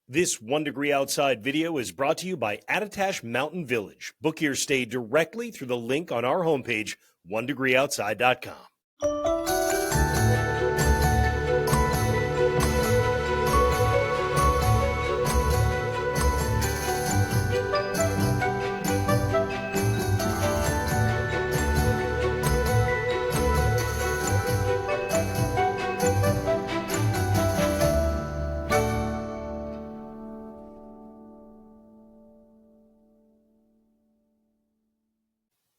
This 1 Degree Outside video is brought to you by Attitash Mountain Village. Book your stay directly through the link on our homepage, onedegreeoutside.com.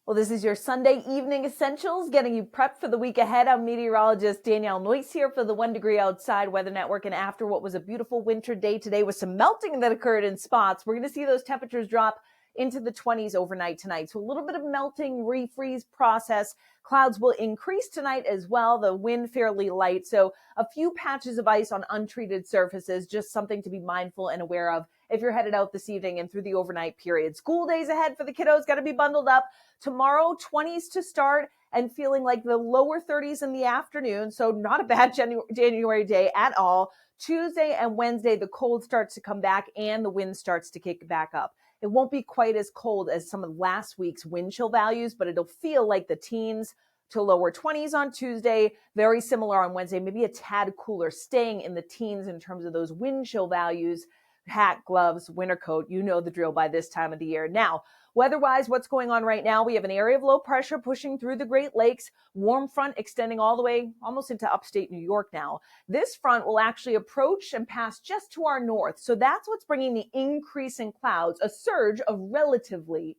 Well, this is your Sunday evening essentials, getting you prepped for the week ahead. I'm meteorologist Danielle Noyce here for the 1 Degree Outside Weather Network. And after what was a beautiful winter day today with some melting that occurred in spots, we're going to see those temperatures drop into the 20s overnight tonight. So a little bit of melting, refreeze process. Clouds will increase tonight as well. The wind fairly light. So a few patches of ice on untreated surfaces, just something to be mindful and aware of if you're headed out this evening and through the overnight period. School days ahead for the kiddos, got to be bundled up. Tomorrow, 20s to start and feeling like the lower 30s in the afternoon. So not a bad January day at all. Tuesday and Wednesday, the cold starts to come back and the wind starts to kick back up. It won't be quite as cold as some of last week's wind chill values, but it'll feel like the teens to lower 20s on Tuesday, very similar on Wednesday, maybe a tad cooler, staying in the teens in terms of those wind chill values. Hat, gloves, winter coat, you know the drill by this time of the year. Now, weather-wise, what's going on right now? We have an area of low pressure pushing through the Great Lakes, warm front extending all the way almost into upstate New York now. This front will actually approach and pass just to our north. So that's what's bringing the increase in clouds, a surge of relatively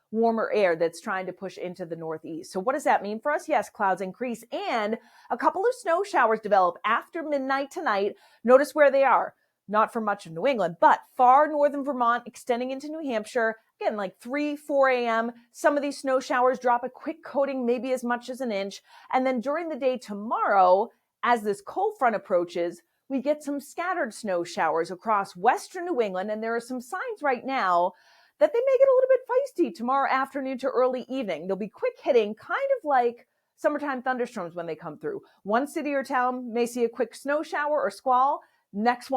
warmer air that's trying to push into the northeast. So what does that mean for us? Yes, clouds increase and a couple of snow showers develop after midnight tonight. Notice where they are. Not for much of New England, but far northern Vermont, extending into New Hampshire. Again, like 3, 4 a.m. Some of these snow showers drop a quick coating, maybe as much as an inch. And then during the day tomorrow, as this cold front approaches, we get some scattered snow showers across western New England. And there are some signs right now that they may get a little bit feisty tomorrow afternoon to early evening. They'll be quick hitting, kind of like summertime thunderstorms when they come through. One city or town may see a quick snow shower or squall. Next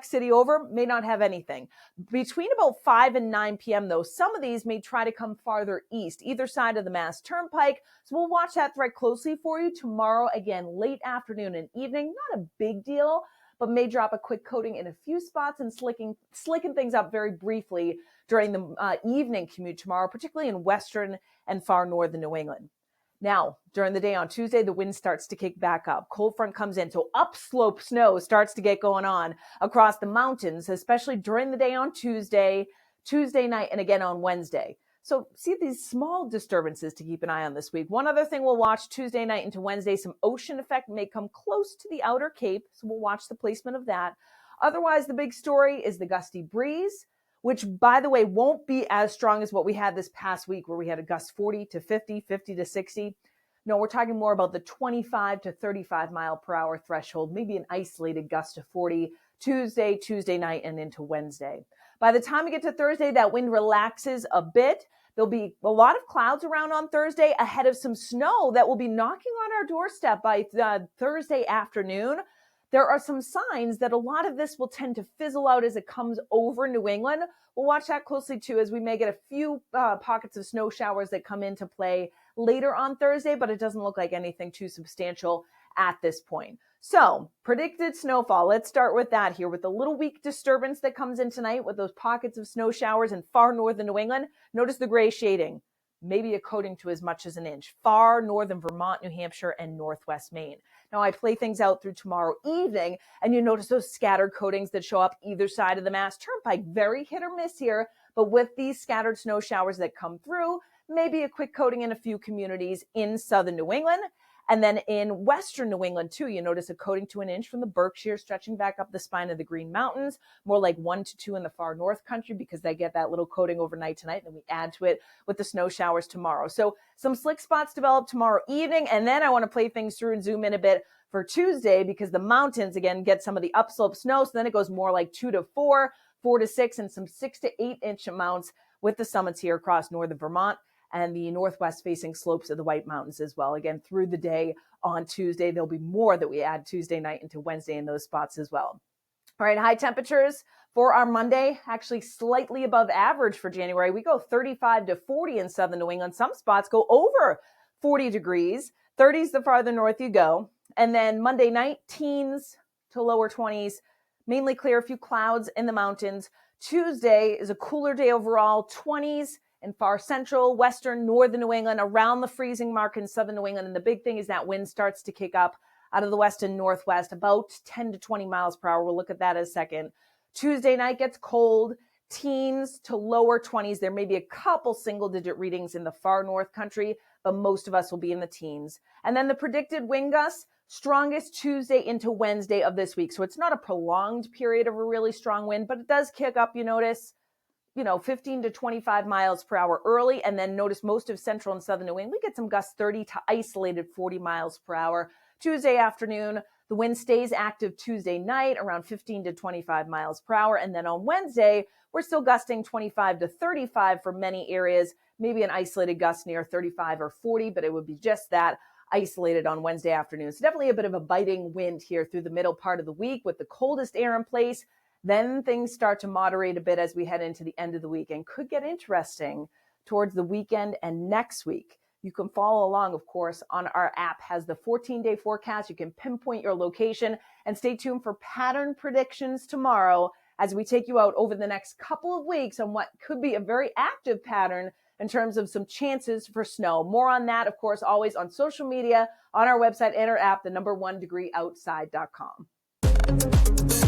city over, may not have anything. Between about 5 and 9 p.m., though, some of these may try to come farther east, either side of the Mass Turnpike. So we'll watch that threat closely for you tomorrow, again, late afternoon and evening. Not a big deal, but may drop a quick coating in a few spots and slicking things up very briefly during the evening commute tomorrow, particularly in western and far northern New England. Now, during the day on Tuesday, the wind starts to kick back up. Cold front comes in, so upslope snow starts to get going on across the mountains, especially during the day on Tuesday night, and again on Wednesday. So see these small disturbances to keep an eye on this week. One other thing we'll watch Tuesday night into Wednesday, some ocean effect may come close to the outer Cape, so we'll watch the placement of that. Otherwise, the big story is the gusty breeze, which, by the way, won't be as strong as what we had this past week where we had a gust 40 to 50, 50 to 60. No, we're talking more about the 25 to 35 mile per hour threshold, maybe an isolated gust of 40 Tuesday night and into Wednesday. By the time we get to Thursday, that wind relaxes a bit. There'll be a lot of clouds around on Thursday ahead of some snow that will be knocking on our doorstep by Thursday afternoon. There are some signs that a lot of this will tend to fizzle out as it comes over New England. We'll watch that closely too, as we may get a few pockets of snow showers that come into play later on Thursday, but it doesn't look like anything too substantial at this point. So, predicted snowfall. Let's start with that here with the little weak disturbance that comes in tonight with those pockets of snow showers in far northern New England. Notice the gray shading. Maybe a coating to as much as an inch. Far northern Vermont, New Hampshire, and northwest Maine. Now, I play things out through tomorrow evening, and you notice those scattered coatings that show up either side of the Mass Turnpike. Very hit or miss here, but with these scattered snow showers that come through, maybe a quick coating in a few communities in southern New England. And then in western New England, too, you notice a coating to an inch from the Berkshire stretching back up the spine of the Green Mountains, more like 1 to 2 in the far north country because they get that little coating overnight tonight, and then we add to it with the snow showers tomorrow. So some slick spots develop tomorrow evening, and then I want to play things through and zoom in a bit for Tuesday because the mountains, again, get some of the upslope snow, so then it goes more like 2 to 4, 4 to 6, and some 6 to 8 inch amounts with the summits here across northern Vermont and the northwest facing slopes of the White Mountains as well. Again, through the day on Tuesday, there'll be more that we add Tuesday night into Wednesday in those spots as well. All right, high temperatures for our Monday, actually slightly above average for January. We go 35 to 40 in southern New England. Some spots go over 40 degrees. 30s the farther north you go. And then Monday night, teens to lower 20s, mainly clear, a few clouds in the mountains. Tuesday is a cooler day overall, 20s in far central, western, northern New England, around the freezing mark in southern New England. And the big thing is that wind starts to kick up out of the west and northwest, about 10 to 20 miles per hour. We'll look at that in a second. Tuesday night gets cold, teens to lower 20s. There may be a couple single-digit readings in the far north country, but most of us will be in the teens. And then the predicted wind gusts, strongest Tuesday into Wednesday of this week. So it's not a prolonged period of a really strong wind, but it does kick up, you notice, 15 to 25 miles per hour early. And then notice most of central and southern New England, we get some gusts 30 to isolated 40 miles per hour. Tuesday afternoon, the wind stays active Tuesday night around 15 to 25 miles per hour. And then on Wednesday, we're still gusting 25 to 35 for many areas, maybe an isolated gust near 35 or 40, but it would be just that isolated on Wednesday afternoon. So definitely a bit of a biting wind here through the middle part of the week with the coldest air in place. Then things start to moderate a bit as we head into the end of the week and could get interesting towards the weekend and next week. You can follow along, of course, on our app, has the 14-day forecast. You can pinpoint your location and stay tuned for pattern predictions tomorrow as we take you out over the next couple of weeks on what could be a very active pattern in terms of some chances for snow. More on that, of course, always on social media, on our website and our app, the number 1degreeoutside.com.